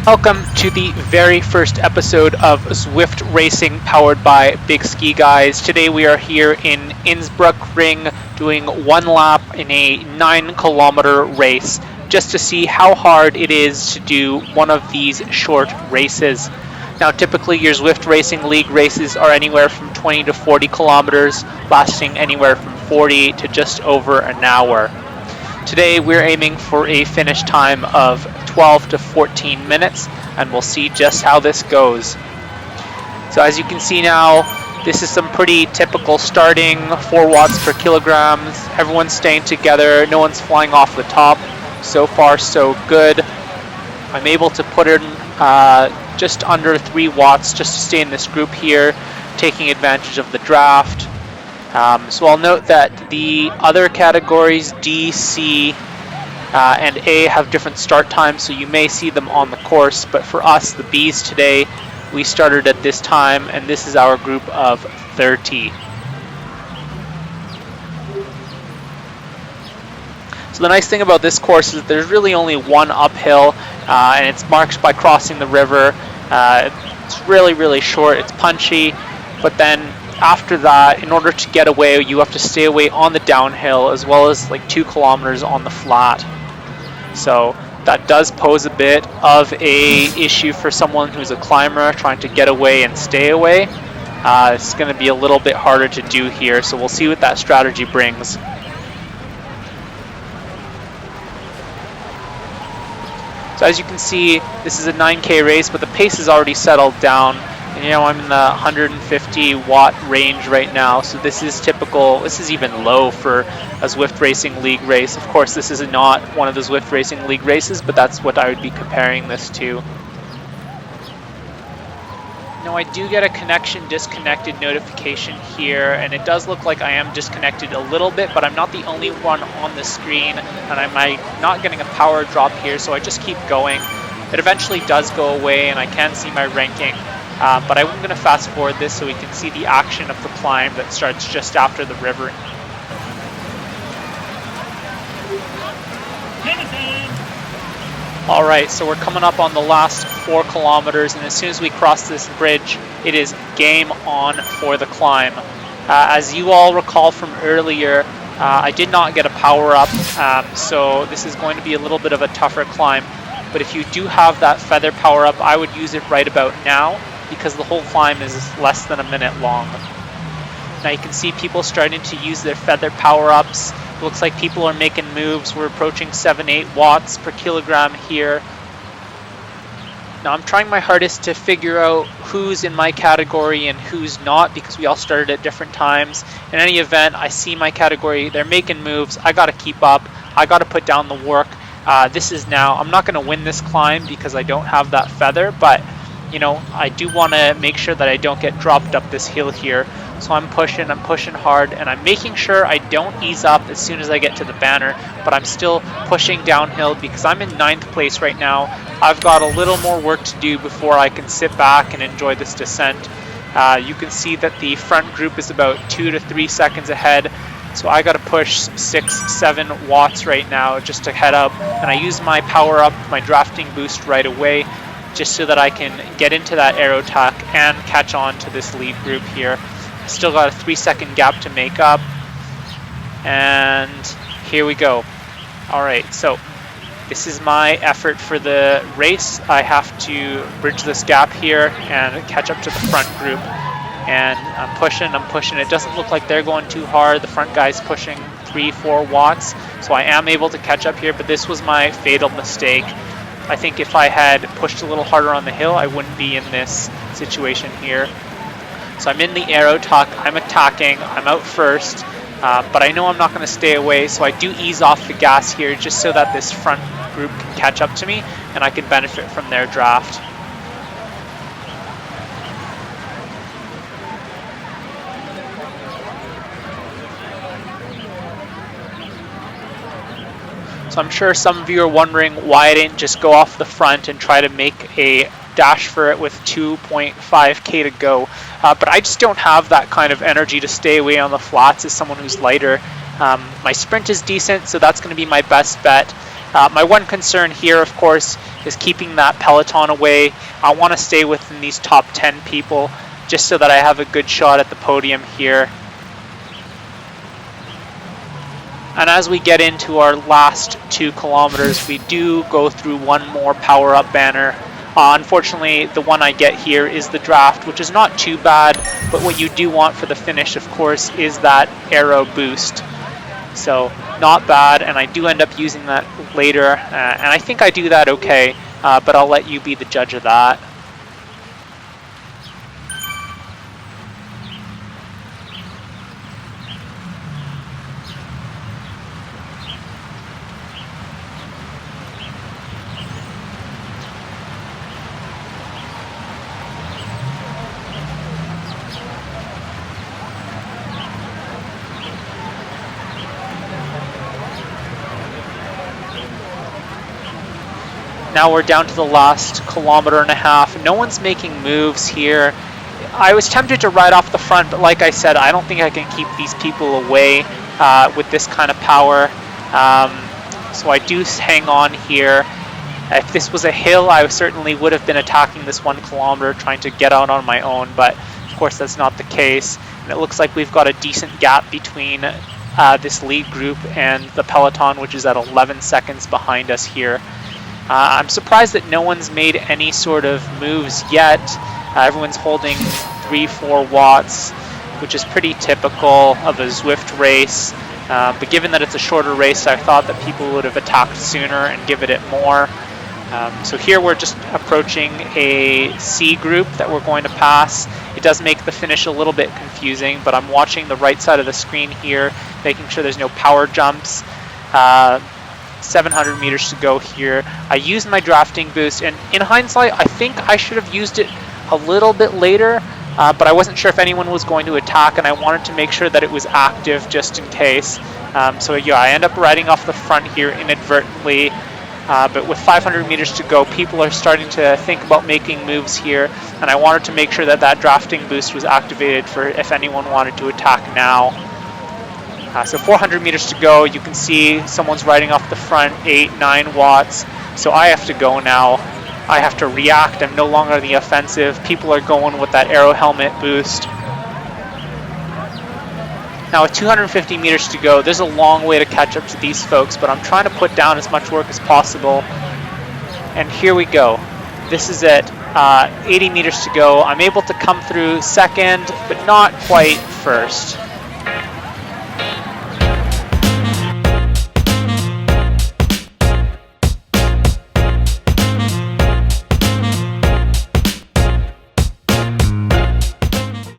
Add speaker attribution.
Speaker 1: Welcome to the very first episode of Zwift Racing powered by Big Ski Guys. Today we are here in Innsbruckring doing one lap in a 9-kilometer race just to see how hard it is to do one of these short races. Now typically your Zwift Racing League races are anywhere from 20 to 40 kilometers, lasting anywhere from 40 to just over an hour. Today we're aiming for a finish time of 12 to 14 minutes, and we'll see just how this goes. So as you can see now, this is some pretty typical starting, 4 watts per kilograms. Everyone's staying together, no one's flying off the top. So far so good. I'm able to put in just under 3 watts just to stay in this group here, taking advantage of the draft. So I'll note that the other categories, D, C, and A, have different start times, so you may see them on the course, but for us, the Bs today, we started at this time, and this is our group of 30. So the nice thing about this course is that there's really only one uphill, and it's marked by crossing the river. It's really short, it's punchy, but then after that, in order to get away, you have to stay away on the downhill as well as like 2 kilometers on the flat. So that does pose a bit of a issue for someone who's a climber trying to get away and stay away. It's going to be a little bit harder to do here, so we'll see what that strategy brings. So as you can see, this is a 9K race, but the pace is already settled down. And, you know, I'm in the 150 watt range right now, so this is typical. This is even low for a Zwift Racing League race. Of course, this is not one of the Zwift Racing League races, but that's what I would be comparing this to. Now, I do get a connection disconnected notification here, and it does look like I am disconnected a little bit, but I'm not the only one on the screen, and I'm not getting a power drop here, so I just keep going. It eventually does go away, and I can see my ranking. But I'm going to fast forward this so we can see the action of the climb that starts just after the river. Alright, so we're coming up on the last 4 kilometers, and as soon as we cross this bridge, it is game on for the climb. As you all recall from earlier, I did not get a power up, so this is going to be a little bit of a tougher climb. But if you do have that feather power up, I would use it right about now, because the whole climb is less than a minute long. Now you can see people starting to use their feather power-ups. It looks like people are making moves. We're approaching 7-8 watts per kilogram here. Now I'm trying my hardest to figure out who's in my category and who's not, because we all started at different times. In any event, I see my category, they're making moves. I gotta keep up. I gotta put down the work. This is now, I'm not gonna win this climb because I don't have that feather, but you know, I do want to make sure that I don't get dropped up this hill here. So I'm pushing hard, and I'm making sure I don't ease up as soon as I get to the banner, but I'm still pushing downhill because I'm in 9th place right now. I've got a little more work to do before I can sit back and enjoy this descent. You can see that the front group is about 2 to 3 seconds ahead, so I got to push 6-7 watts right now just to head up, and I use my power up, my drafting boost right away, just so that I can get into that aero tack and catch on to this lead group here. Still got a 3-second gap to make up, and here we go. Alright, so this is my effort for the race. I have to bridge this gap here and catch up to the front group, and I'm pushing. It doesn't look like they're going too hard. The front guy's pushing 3-4 watts, so I am able to catch up here, but this was my fatal mistake. I think if I had pushed a little harder on the hill, I wouldn't be in this situation here. So I'm in the aero tuck, I'm attacking, I'm out first, but I know I'm not going to stay away, so I do ease off the gas here just so that this front group can catch up to me and I can benefit from their draft. So I'm sure some of you are wondering why I didn't just go off the front and try to make a dash for it with 2.5k to go. But I just don't have that kind of energy to stay away on the flats as someone who's lighter. My sprint is decent, so that's going to be my best bet. My one concern here, of course, is keeping that peloton away. I want to stay within these top 10 people just so that I have a good shot at the podium here. And as we get into our last 2 kilometers, we do go through one more power-up banner. Unfortunately, the one I get here is the draft, which is not too bad, but what you do want for the finish, of course, is that aero boost. So not bad, and I do end up using that later, and I think I do that okay, but I'll let you be the judge of that. Now we're down to the last 1.5 kilometers. No one's making moves here. I was tempted to ride off the front, but like I said, I don't think I can keep these people away with this kind of power. So I do hang on here. If this was a hill, I certainly would have been attacking this 1 kilometer, trying to get out on my own, but of course that's not the case. And it looks like we've got a decent gap between this lead group and the peloton, which is at 11 seconds behind us here. I'm surprised that no one's made any sort of moves yet. Everyone's holding 3-4 watts, which is pretty typical of a Zwift race. But given that it's a shorter race, I thought that people would have attacked sooner and given it more. So here we're just approaching a C group that we're going to pass. It does make the finish a little bit confusing, but I'm watching the right side of the screen here, making sure there's no power jumps. 700 meters to go here. I used my drafting boost, and in hindsight, I think I should have used it a little bit later, but I wasn't sure if anyone was going to attack, and I wanted to make sure that it was active just in case. So yeah, I end up riding off the front here inadvertently, but with 500 meters to go, people are starting to think about making moves here, and I wanted to make sure that that drafting boost was activated for if anyone wanted to attack now. So 400 meters to go, you can see someone's riding off the front, 8-9 watts. So I have to go now. I have to react. I'm no longer the offensive. People are going with that aero helmet boost. Now with 250 meters to go, there's a long way to catch up to these folks, but I'm trying to put down as much work as possible. And here we go. This is it. 80 meters to go. I'm able to come through second, but not quite first.